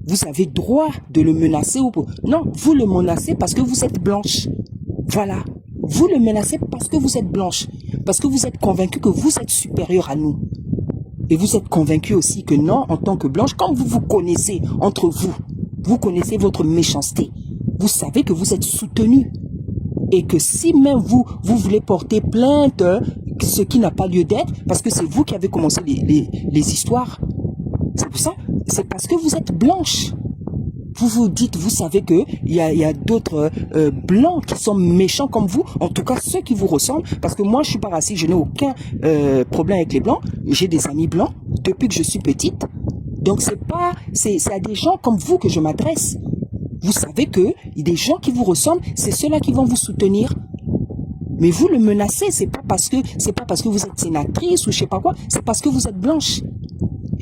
vous avez droit de le menacer ou pas. Non, vous le menacez parce que vous êtes blanche. Voilà. Vous le menacez parce que vous êtes blanche. Parce que vous êtes convaincu que vous êtes supérieur à nous. Et vous êtes convaincu aussi que non, en tant que blanche, quand vous vous connaissez entre vous, vous connaissez votre méchanceté. Vous savez que vous êtes soutenu. Et que si même vous voulez porter plainte, ce qui n'a pas lieu d'être, parce que c'est vous qui avez commencé les histoires. C'est pour ça, c'est parce que vous êtes blanche. Vous vous dites, vous savez qu'il y a d'autres blancs qui sont méchants comme vous, en tout cas ceux qui vous ressemblent, parce que moi je suis pas raciste, je n'ai aucun problème avec les blancs, j'ai des amis blancs depuis que je suis petite, donc c'est à des gens comme vous que je m'adresse. Vous savez que des gens qui vous ressemblent, c'est ceux-là qui vont vous soutenir. Mais vous le menacez, c'est pas parce que vous êtes sénatrice ou je sais pas quoi, c'est parce que vous êtes blanche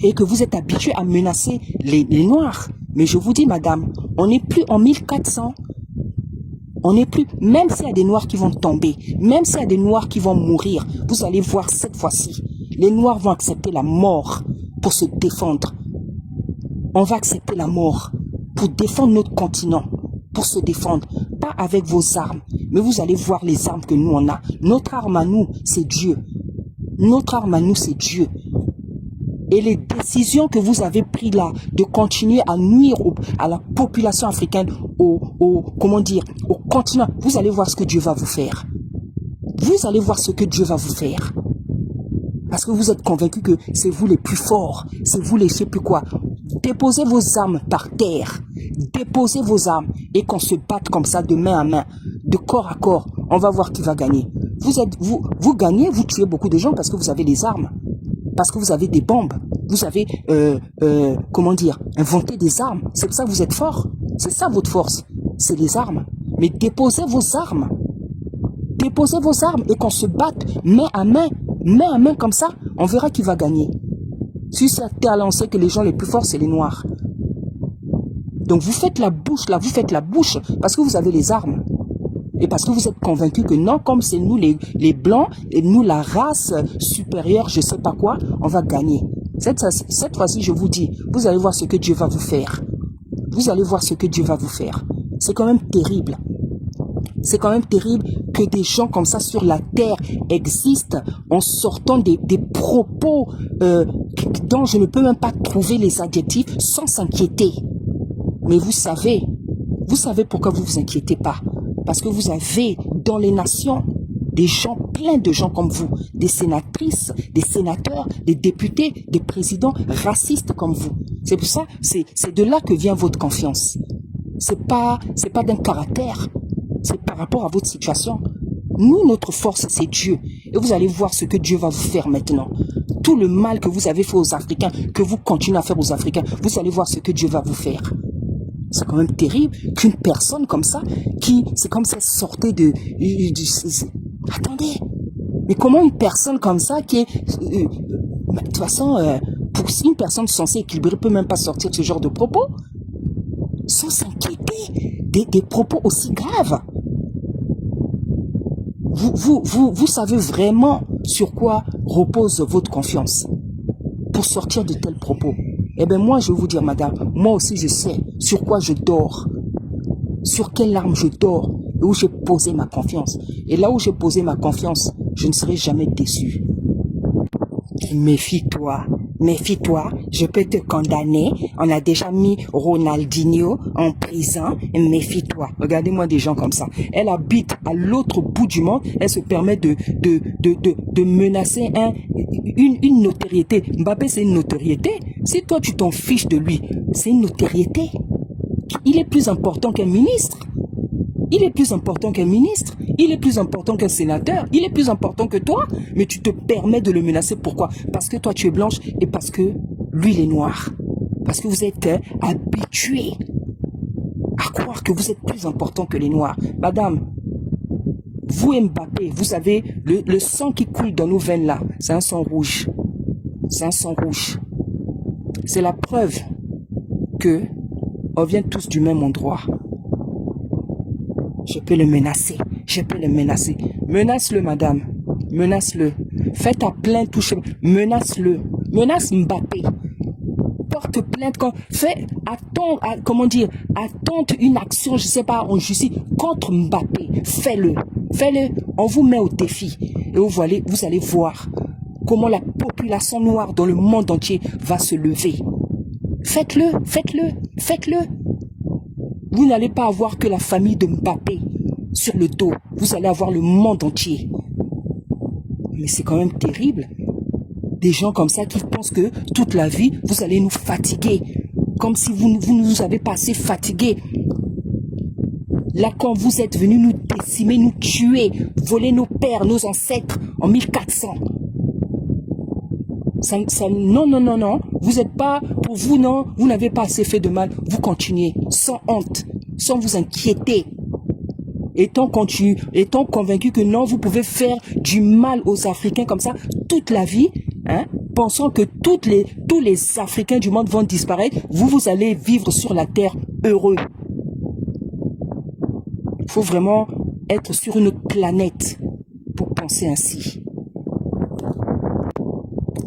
et que vous êtes habitué à menacer les noirs. Mais je vous dis, madame, on n'est plus en 1400. On n'est plus, même s'il y a des noirs qui vont tomber, même s'il y a des noirs qui vont mourir, vous allez voir cette fois-ci, les noirs vont accepter la mort pour se défendre. On va accepter la mort pour défendre notre continent, pour se défendre, pas avec vos armes, mais vous allez voir les armes que nous on a. Notre arme à nous, c'est Dieu. Notre arme à nous, c'est Dieu. Et les décisions que vous avez prises là, de continuer à nuire à la population africaine, comment dire, au continent, vous allez voir ce que Dieu va vous faire. Vous allez voir ce que Dieu va vous faire. Parce que vous êtes convaincus que c'est vous les plus forts, c'est vous les je sais plus quoi. Déposez vos armes par terre, déposez vos armes et qu'on se batte comme ça de main à main, de corps à corps. On va voir qui va gagner. Vous gagnez, vous tuez beaucoup de gens parce que vous avez les armes. Parce que vous avez des bombes, vous avez, comment dire, inventé des armes. C'est pour ça que vous êtes fort. C'est ça votre force, c'est les armes. Mais déposez vos armes. Déposez vos armes et qu'on se batte main à main comme ça. On verra qui va gagner. Si c'est à terre, là, on sait que les gens les plus forts, c'est les noirs. Donc vous faites la bouche, là, vous faites la bouche parce que vous avez les armes. Et parce que vous êtes convaincus que non, comme c'est nous les blancs, et nous la race supérieure, je sais pas quoi, on va gagner. Cette fois-ci, je vous dis, vous allez voir ce que Dieu va vous faire. Vous allez voir ce que Dieu va vous faire. C'est quand même terrible. C'est quand même terrible que des gens comme ça sur la terre existent en sortant des propos dont je ne peux même pas trouver les adjectifs sans s'inquiéter. Mais vous savez pourquoi vous vous inquiétez pas. Parce que vous avez dans les nations des gens, plein de gens comme vous, des sénatrices, des sénateurs, des députés, des présidents racistes comme vous. C'est pour ça, c'est de là que vient votre confiance. C'est pas d'un caractère, c'est par rapport à votre situation. Nous, notre force, c'est Dieu. Et vous allez voir ce que Dieu va vous faire maintenant. Tout le mal que vous avez fait aux Africains, que vous continuez à faire aux Africains, vous allez voir ce que Dieu va vous faire. C'est quand même terrible qu'une personne comme ça, c'est comme si elle sortait attendez, mais comment une personne comme ça qui est... de toute façon, pour une personne censée équilibrer peut même pas sortir de ce genre de propos, sans s'inquiéter des propos aussi graves. Vous savez vraiment sur quoi repose votre confiance pour sortir de tels propos. Eh bien moi, je vais vous dire, madame, moi aussi je sais sur quoi je dors, sur quelle arme je dors, et où j'ai posé ma confiance. Et là où j'ai posé ma confiance, je ne serai jamais déçu. Méfie-toi, méfie-toi, je peux te condamner. On a déjà mis Ronaldinho en prison, méfie-toi. Regardez-moi des gens comme ça. Elle habite à l'autre bout du monde, elle se permet de menacer une notoriété. Mbappé, c'est une notoriété. Si toi, tu t'en fiches de lui, c'est une notoriété. Il est plus important qu'un ministre. Il est plus important qu'un ministre. Il est plus important qu'un sénateur. Il est plus important que toi. Mais tu te permets de le menacer. Pourquoi? Parce que toi, tu es blanche et parce que lui, il est noir. Parce que vous êtes habitués à croire que vous êtes plus important que les noirs. Madame, vous Mbappé, vous avez le sang qui coule dans nos veines là. C'est un sang rouge. C'est un sang rouge. C'est la preuve que on vient tous du même endroit. Je peux le menacer. Je peux le menacer. Menace-le, madame. Menace-le. Fais ta plainte, touche. Menace-le. Menace Mbappé. Porte plainte. Attente une action, je sais pas, en justice contre Mbappé. Fais-le. Fais-le. On vous met au défi. Et vous allez voir comment la population noire dans le monde entier va se lever. Faites-le. Faites-le. Faites-le. Vous n'allez pas avoir que la famille de Mbappé sur le dos. Vous allez avoir le monde entier. Mais c'est quand même terrible. Des gens comme ça qui pensent que toute la vie, vous allez nous fatiguer. Comme si vous nous avez pas assez fatigués. Là, quand vous êtes venus nous décimer, nous tuer, voler nos pères, nos ancêtres en 1400. Non. Vous n'êtes pas, pour vous, non. Vous n'avez pas assez fait de mal. Vous continuez, sans honte, sans vous inquiéter. Étant convaincu que non, vous pouvez faire du mal aux Africains comme ça toute la vie, hein, pensant que tous les Africains du monde vont disparaître, vous allez vivre sur la terre heureux. Il faut vraiment être sur une planète pour penser ainsi.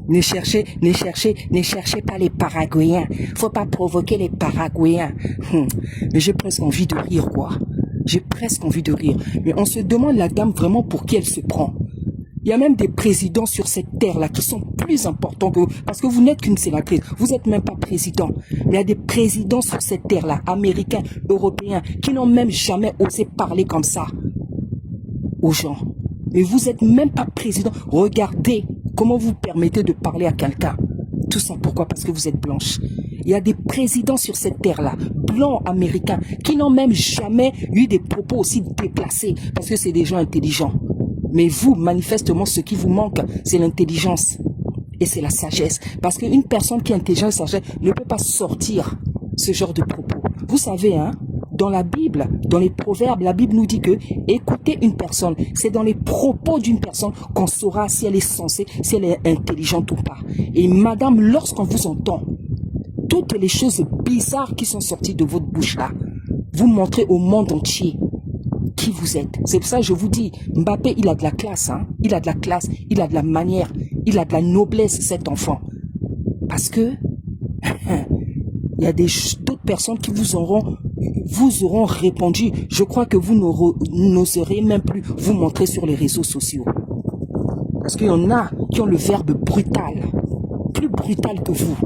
Ne cherchez pas les Paraguayens. Faut pas provoquer les Paraguayens. Mais j'ai presque envie de rire, quoi. J'ai presque envie de rire. Mais on se demande, la dame, vraiment pour qui elle se prend. Il y a même des présidents sur cette terre-là qui sont plus importants que vous. Parce que vous n'êtes qu'une sénatrice. Vous n'êtes même pas président. Mais il y a des présidents sur cette terre-là, américains, européens, qui n'ont même jamais osé parler comme ça aux gens. Mais vous n'êtes même pas président. Regardez comment vous permettez de parler à quelqu'un. Tout ça pourquoi? Parce que vous êtes blanche. Il y a des présidents sur cette terre-là, blancs américains, qui n'ont même jamais eu des propos aussi déplacés. Parce que c'est des gens intelligents. Mais vous, manifestement, ce qui vous manque, c'est l'intelligence. Et c'est la sagesse. Parce qu'une personne qui est intelligente et sagesse ne peut pas sortir ce genre de propos. Vous savez, hein, dans la Bible, dans les proverbes, la Bible nous dit que écouter une personne, c'est dans les propos d'une personne qu'on saura si elle est sensée, si elle est intelligente ou pas. Et madame, lorsqu'on vous entend, toutes les choses bizarres qui sont sorties de votre bouche là, vous montrez au monde entier qui vous êtes. C'est pour ça que je vous dis, Mbappé, il a de la classe, hein. Il a de la classe, il a de la manière, il a de la noblesse, cet enfant. Parce que il y a d'autres personnes qui vous auront répondu. Je crois que vous n'oserez même plus vous montrer sur les réseaux sociaux. Parce qu'il y en a qui ont le verbe brutal, plus brutal que vous.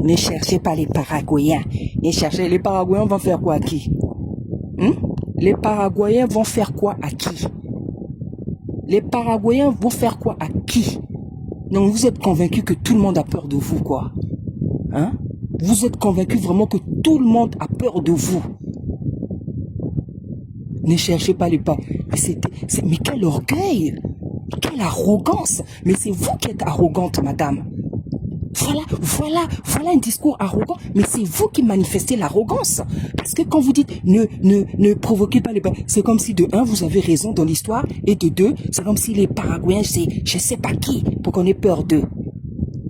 Ne cherchez pas les Paraguayens. Les Paraguayens vont faire quoi à qui? Les Paraguayens vont faire quoi à qui? Les Paraguayens vont faire quoi à qui? Donc vous êtes convaincu que tout le monde a peur de vous, quoi. Hein? Vous êtes convaincu vraiment que tout le monde a peur de vous. Ne cherchez pas les pas. Mais quel orgueil! Quelle arrogance! Mais c'est vous qui êtes arrogante, madame. Voilà un discours arrogant, mais c'est vous qui manifestez l'arrogance. Parce que quand vous dites ne provoquez pas les... C'est comme si de un, vous avez raison dans l'histoire, et de deux, c'est comme si les Paraguayens, c'est je sais pas qui, pour qu'on ait peur d'eux.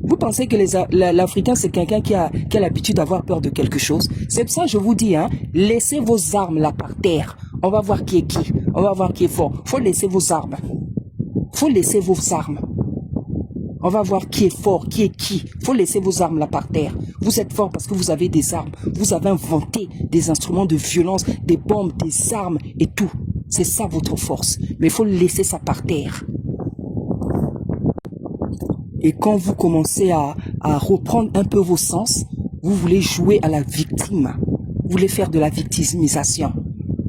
Vous pensez que l'Africain, c'est quelqu'un qui a l'habitude d'avoir peur de quelque chose? C'est pour ça que je vous dis, hein, laissez vos armes là par terre. On va voir qui est qui. On va voir qui est fort. Faut laisser vos armes. Faut laisser vos armes. On va voir qui est fort, qui est qui. Faut laisser vos armes là par terre. Vous êtes fort parce que vous avez des armes. Vous avez inventé des instruments de violence, des bombes, des armes et tout. C'est ça votre force. Mais il faut laisser ça par terre. Et quand vous commencez à reprendre un peu vos sens, vous voulez jouer à la victime. Vous voulez faire de la victimisation.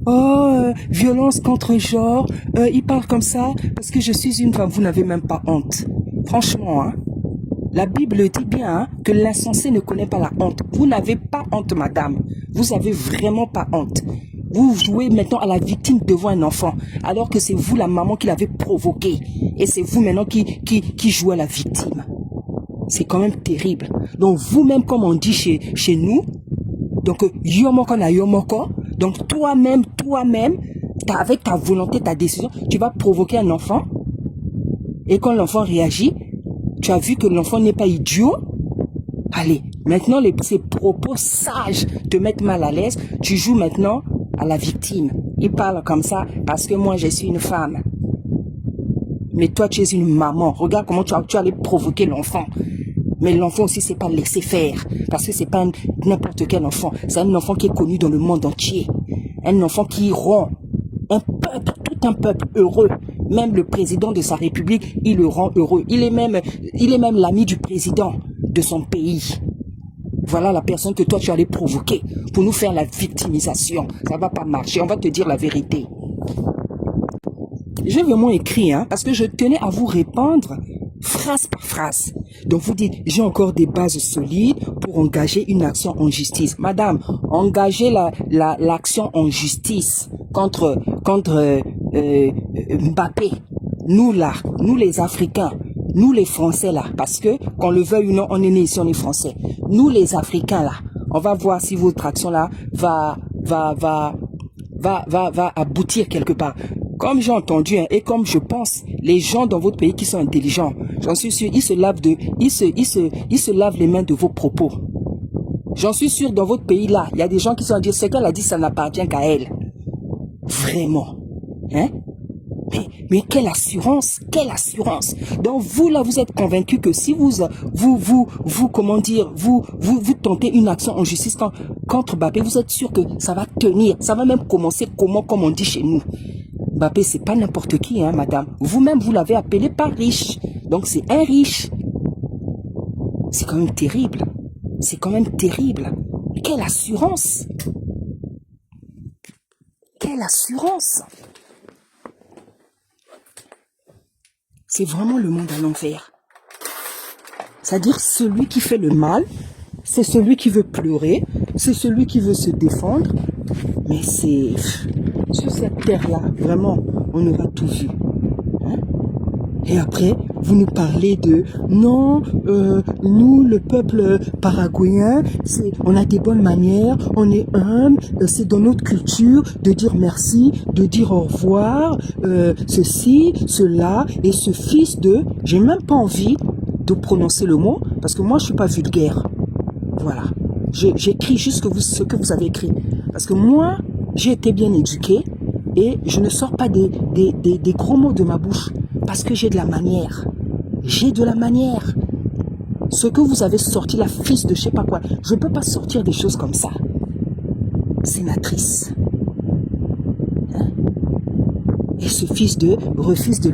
Oh, violence contre genre, il parle comme ça parce que je suis une femme. Vous n'avez même pas honte. Franchement, hein, la Bible dit bien, hein, que l'insensé ne connaît pas la honte. Vous n'avez pas honte, madame. Vous avez vraiment pas honte. Vous jouez maintenant à la victime devant un enfant, alors que c'est vous la maman qui l'avez provoqué. Et c'est vous maintenant qui jouez à la victime. C'est quand même terrible. Donc vous-même, comme on dit chez nous, donc yomoko na yomoko, donc toi-même, avec ta volonté, ta décision, tu vas provoquer un enfant. Et quand l'enfant réagit, tu as vu que l'enfant n'est pas idiot. Allez, Maintenant, ces propos sages te mettent mal à l'aise. Tu joues maintenant à la victime. Il parle comme ça parce que moi, je suis une femme. Mais toi, tu es une maman. Regarde comment tu allais provoquer l'enfant. Mais l'enfant aussi, c'est pas laisser faire. Parce que c'est pas n'importe quel enfant. C'est un enfant qui est connu dans le monde entier. Un enfant qui rend un peuple, tout un peuple heureux. Même le président de sa république, il le rend heureux. Il est même l'ami du président de son pays. Voilà la personne que toi, tu allais provoquer pour nous faire la victimisation. Ça va pas marcher. On va te dire la vérité. J'ai vraiment écrit, parce que je tenais à vous répondre phrase par phrase. Donc vous dites, j'ai encore des bases solides pour engager une action en justice. Madame, engagez l'action en justice contre Mbappé. Nous là, nous les Africains, nous les Français là, parce que qu'on le veuille ou non, on est né ici, on est Français. Nous les Africains là, on va voir si votre action là va aboutir quelque part. Comme j'ai entendu et comme je pense, les gens dans votre pays qui sont intelligents, j'en suis sûr, ils se lavent les mains de vos propos. J'en suis sûr, dans votre pays là, il y a des gens qui sont à dire ce qu'elle a dit, ça n'appartient qu'à elle. Vraiment, mais quelle assurance, quelle assurance. Donc vous là, vous êtes convaincu que si vous tentez une action en justice contre Mbappé, vous êtes sûr que ça va tenir, ça va même commencer comme on dit chez nous. Mbappé, c'est pas n'importe qui, madame. Vous-même, vous l'avez appelé pas riche. Donc, c'est un riche. C'est quand même terrible. C'est quand même terrible. Quelle assurance! Quelle assurance! C'est vraiment le monde à l'envers. C'est-à-dire, celui qui fait le mal, c'est celui qui veut pleurer, c'est celui qui veut se défendre. Mais c'est... Sur cette terre-là, vraiment, on aura tout vu. Et après, vous nous parlez de non, nous, le peuple paraguayen, on a des bonnes manières, on est humble, c'est dans notre culture de dire merci, de dire au revoir, ceci, cela, et ce fils de... J'ai même pas envie de prononcer le mot, parce que moi, je suis pas vulgaire. Voilà. J'écris juste ce que vous avez écrit. Parce que moi, j'ai été bien éduqué et je ne sors pas des gros mots de ma bouche parce que j'ai de la manière. J'ai de la manière. Ce que vous avez sorti, la fils de je sais pas quoi, je ne peux pas sortir des choses comme ça. Sénatrice. Et ce fils de refuse de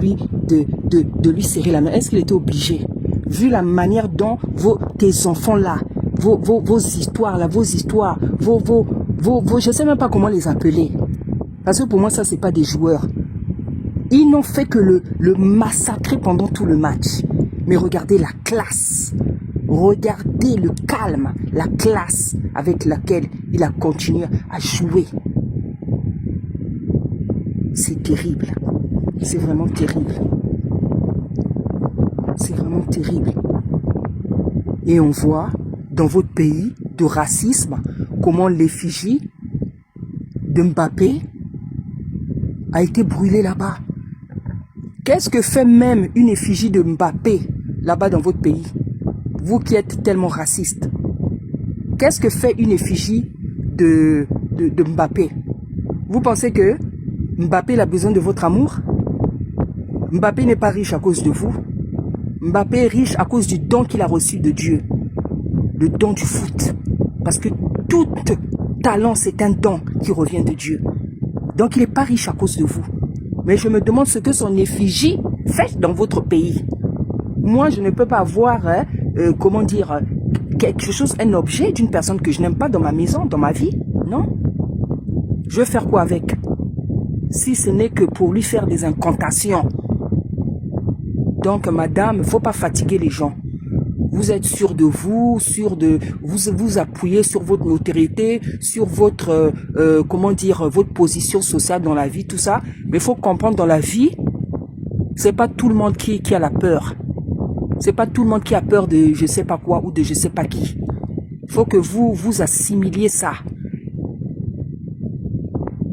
lui serrer la main. Est-ce qu'il était obligé? Vu la manière dont tes enfants là, vos histoires là, je ne sais même pas comment les appeler. Parce que pour moi, ça, c'est pas des joueurs. Ils n'ont fait que le massacrer pendant tout le match. Mais regardez la classe. Regardez le calme, la classe avec laquelle il a continué à jouer. C'est terrible. C'est vraiment terrible. C'est vraiment terrible. Et on voit dans votre pays de racisme comment l'effigie de Mbappé a été brûlée là-bas. Qu'est-ce que fait même une effigie de Mbappé là-bas dans votre pays? Vous qui êtes tellement raciste. Qu'est-ce que fait une effigie de Mbappé? Vous pensez que Mbappé il a besoin de votre amour? Mbappé n'est pas riche à cause de vous. Mbappé est riche à cause du don qu'il a reçu de Dieu. Le don du foot. Parce que tout talent, c'est un don qui revient de Dieu. Donc il n'est pas riche à cause de vous. Mais je me demande ce que son effigie fait dans votre pays. Moi, je ne peux pas avoir, comment dire, quelque chose, un objet d'une personne que je n'aime pas dans ma maison, dans ma vie. Non. Je vais faire quoi avec? Si ce n'est que pour lui faire des incantations. Donc, madame, il ne faut pas fatiguer les gens. Vous êtes sûr de vous, vous appuyez sur votre notoriété, sur votre, comment dire, votre position sociale dans la vie, tout ça. Mais il faut comprendre dans la vie, c'est pas tout le monde qui a la peur. C'est pas tout le monde qui a peur de je sais pas quoi ou de je sais pas qui. Il faut que vous assimiliez ça.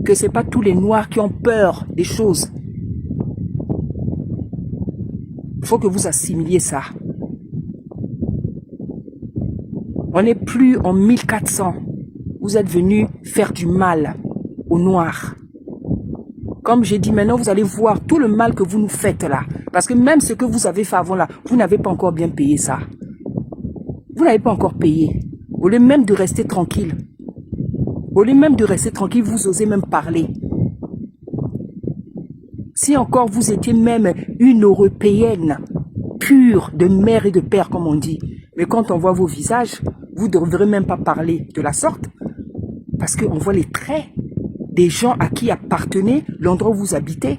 Que c'est pas tous les noirs qui ont peur des choses. Il faut que vous assimiliez ça. On n'est plus en 1400. Vous êtes venus faire du mal aux Noirs. Comme j'ai dit, maintenant, vous allez voir tout le mal que vous nous faites là. Parce que même ce que vous avez fait avant là, vous n'avez pas encore bien payé ça. Vous n'avez pas encore payé. Au lieu même de rester tranquille. Au lieu même de rester tranquille, vous osez même parler. Si encore vous étiez même une Européenne pure de mère et de père, comme on dit. Mais quand on voit vos visages, vous ne devrez même pas parler de la sorte. Parce qu'on voit les traits des gens à qui appartenait l'endroit où vous habitez.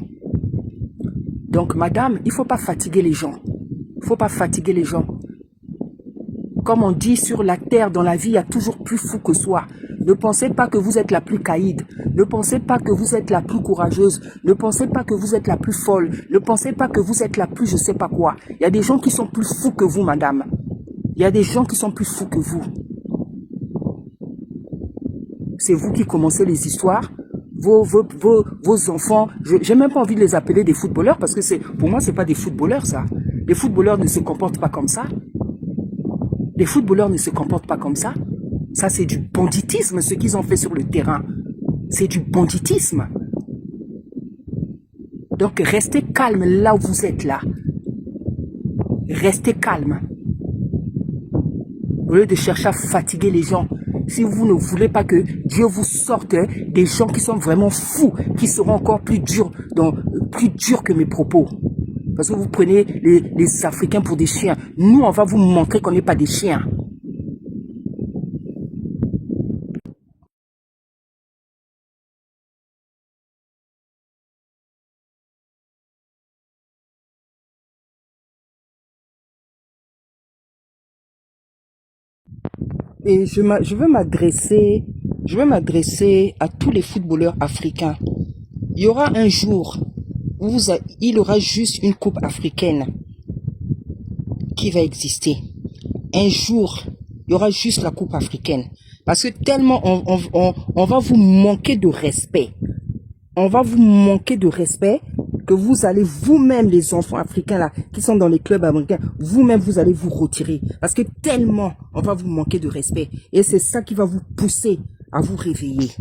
Donc, madame, il ne faut pas fatiguer les gens. Il ne faut pas fatiguer les gens. Comme on dit, sur la terre, dans la vie, il y a toujours plus fou que soi. Ne pensez pas que vous êtes la plus caïde. Ne pensez pas que vous êtes la plus courageuse. Ne pensez pas que vous êtes la plus folle. Ne pensez pas que vous êtes la plus je sais pas quoi. Il y a des gens qui sont plus fous que vous, madame. Il y a des gens qui sont plus fous que vous. C'est vous qui commencez les histoires. Vos enfants, j'ai même pas envie de les appeler des footballeurs parce que pour moi, c'est pas des footballeurs, ça. Les footballeurs ne se comportent pas comme ça. Les footballeurs ne se comportent pas comme ça. Ça, c'est du banditisme, ce qu'ils ont fait sur le terrain. C'est du banditisme. Donc, restez calme là où vous êtes là. Restez calme. Au lieu de chercher à fatiguer les gens. Si vous ne voulez pas que Dieu vous sorte des gens qui sont vraiment fous, qui seront encore plus durs que mes propos. Parce que vous prenez les Africains pour des chiens. Nous, on va vous montrer qu'on n'est pas des chiens. Et je veux m'adresser à tous les footballeurs africains. Il y aura un jour où il y aura juste une coupe africaine qui va exister. Un jour, il y aura juste la coupe africaine. Parce que tellement on va vous manquer de respect. On va vous manquer de respect que vous allez vous-même, les enfants africains là, qui sont dans les clubs américains, vous-même, vous allez vous retirer. Parce que tellement, on va vous manquer de respect. Et c'est ça qui va vous pousser à vous réveiller.